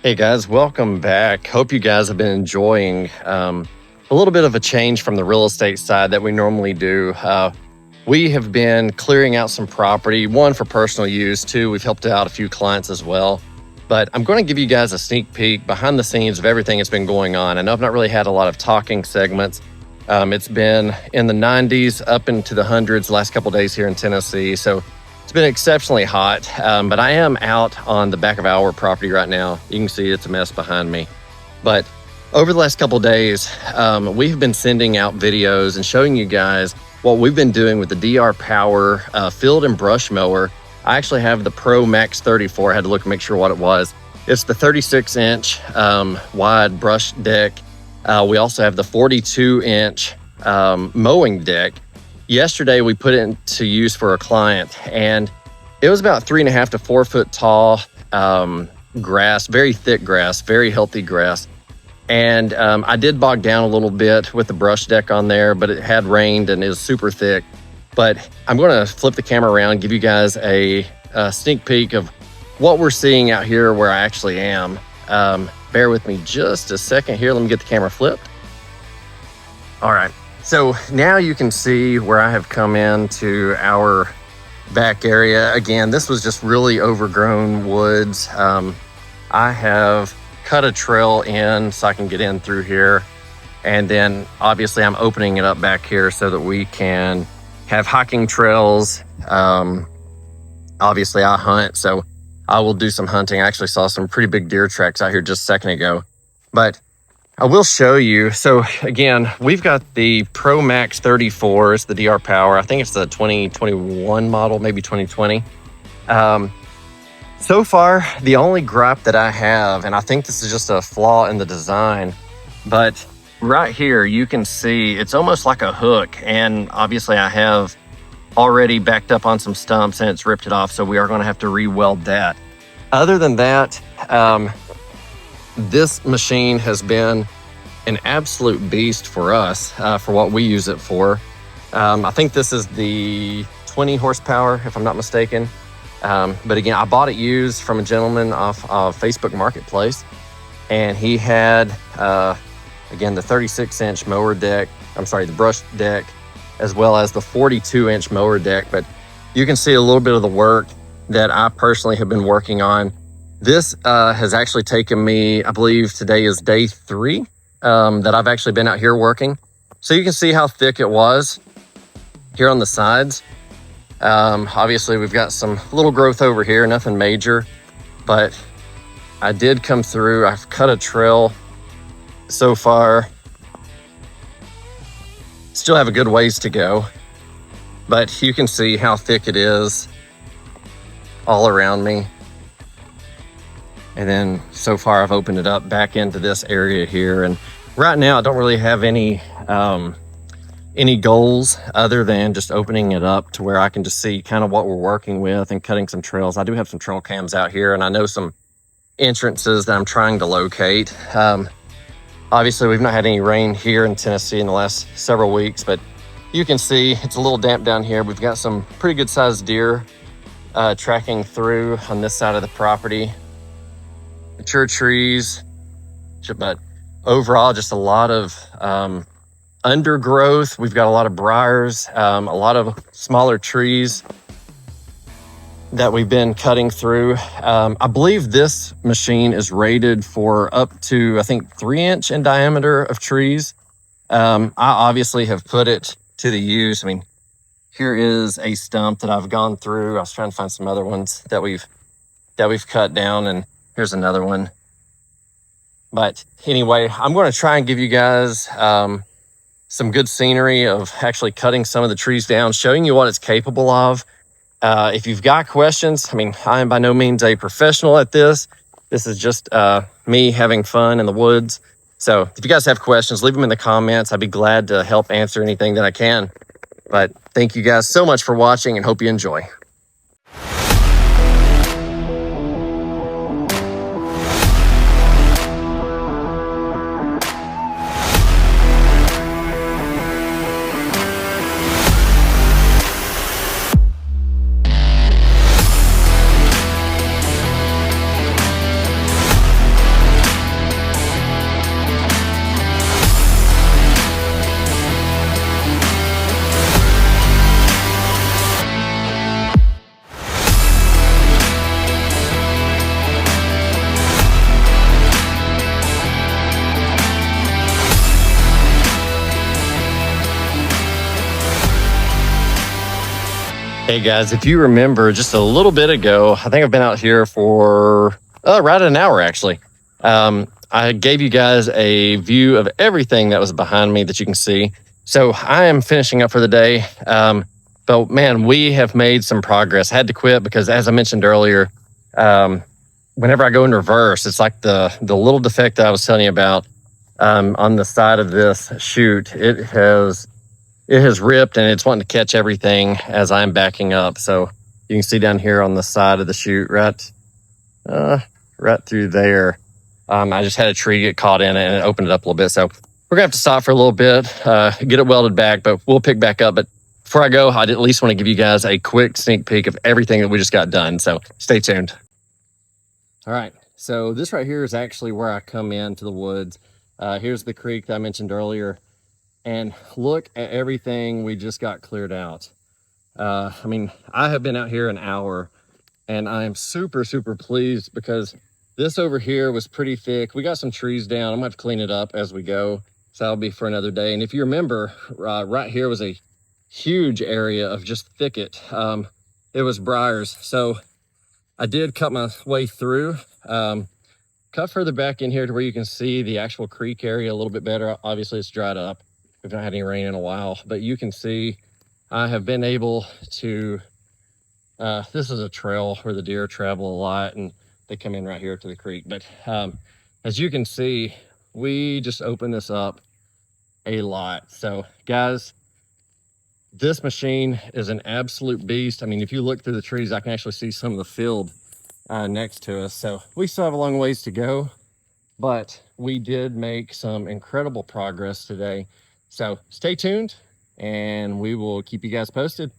Hey guys, welcome back. Hope you guys have been enjoying a little bit of a change from the real estate side that we normally do. We have been clearing out some property, one for personal use, two, we've helped out a few clients as well. But I'm going to give you guys a sneak peek behind the scenes of everything that's been going on. I know I've not really had a lot of talking segments. It's been in the 90s up into the hundreds the last couple of days here in Tennessee. So it's been exceptionally hot, but I am out on the back of our property right now. You can see it's a mess behind me. But over the last couple of days, we've been sending out videos and showing you guys what we've been doing with the DR Power field and brush mower. I actually have the PROMAX34. I had to look and make sure what it was. It's the 36-inch wide brush deck. We also have the 42-inch mowing deck. Yesterday, we put it into use for a client, and it was about 3.5 to 4 foot tall grass, very thick grass, very healthy grass. And I did bog down a little bit with the brush deck on there, but it had rained and it was super thick. But I'm going to flip the camera around, give you guys a sneak peek of what we're seeing out here where I actually am. Bear with me just a second here. Let me get the camera flipped. All right. So now you can see where I have come into our back area. Again, this was just really overgrown woods. I have cut a trail in so I can get in through here. And then obviously I'm opening it up back here so that we can have hiking trails. Obviously I hunt, so I will do some hunting. I actually saw some pretty big deer tracks out here just a second ago. But I will show you. So again, we've got the PROMAX34, it's the DR Power. I think it's the 2021 model, maybe 2020. So far, the only gripe that I have, and I think this is just a flaw in the design, but right here, you can see it's almost like a hook. And obviously I have already backed up on some stumps and it's ripped it off. So we are gonna have to re-weld that. Other than that, this machine has been an absolute beast for us, for what we use it for. I think this is the 20 horsepower, if I'm not mistaken. But again, I bought it used from a gentleman off of Facebook Marketplace, and he had, again, the 36-inch mower deck, the brush deck, as well as the 42-inch mower deck. But you can see a little bit of the work that I personally have been working on. This has actually taken me, I believe today is day 3 that I've actually been out here working. So you can see how thick it was here on the sides. Obviously we've got some little growth over here, nothing major, but I did come through. I've cut a trail so far. Still have a good ways to go, but you can see how thick it is all around me. And then so far I've opened it up back into this area here. And right now I don't really have any goals other than just opening it up to where I can just see kind of what we're working with and cutting some trails. I do have some trail cams out here, and I know some entrances that I'm trying to locate. Obviously we've not had any rain here in Tennessee in the last several weeks, but you can see it's a little damp down here. We've got some pretty good sized deer tracking through on this side of the property. Mature trees, but overall just a lot of undergrowth. We've got a lot of briars, a lot of smaller trees that we've been cutting through. I believe this machine is rated for up to, I think, 3-inch in diameter of trees. I obviously have put it to the use. I mean, here is a stump that I've gone through. I was trying to find some other ones that we've cut down, and here's another one. But anyway, I'm going to try and give you guys some good scenery of actually cutting some of the trees down, showing you what it's capable of. If you've got questions, I mean, I am by no means a professional at this. This is just me having fun in the woods. So if you guys have questions, leave them in the comments. I'd be glad to help answer anything that I can. But thank you guys so much for watching, and hope you enjoy. Hey guys, if you remember just a little bit ago, I think I've been out here for right an hour actually. I gave you guys a view of everything that was behind me that you can see. So I am finishing up for the day. But man, we have made some progress. I had to quit because, as I mentioned earlier, whenever I go in reverse, it's like the little defect that I was telling you about on the side of this chute. It has ripped and it's wanting to catch everything as I'm backing up. So you can see down here on the side of the chute, right through there. I just had a tree get caught in it and it opened it up a little bit. So we're gonna have to stop for a little bit, get it welded back, but we'll pick back up. But before I go, I'd at least want to give you guys a quick sneak peek of everything that we just got done. So stay tuned. All right, so this right here is actually where I come into the woods. Here's the creek that I mentioned earlier. And look at everything we just got cleared out. I mean, I have been out here an hour and I am super, super pleased because this over here was pretty thick. We got some trees down. I'm gonna have to clean it up as we go. So that'll be for another day. And if you remember, right here was a huge area of just thicket. It was briars. So I did cut my way through, cut further back in here to where you can see the actual creek area a little bit better. Obviously it's dried up. We've not had any rain in a while, but you can see I have been able to, this is a trail where the deer travel a lot and they come in right here to the creek. But as you can see, we just opened this up a lot. So guys, this machine is an absolute beast. I mean, if you look through the trees, I can actually see some of the field next to us. So we still have a long ways to go, but we did make some incredible progress today. So stay tuned and we will keep you guys posted.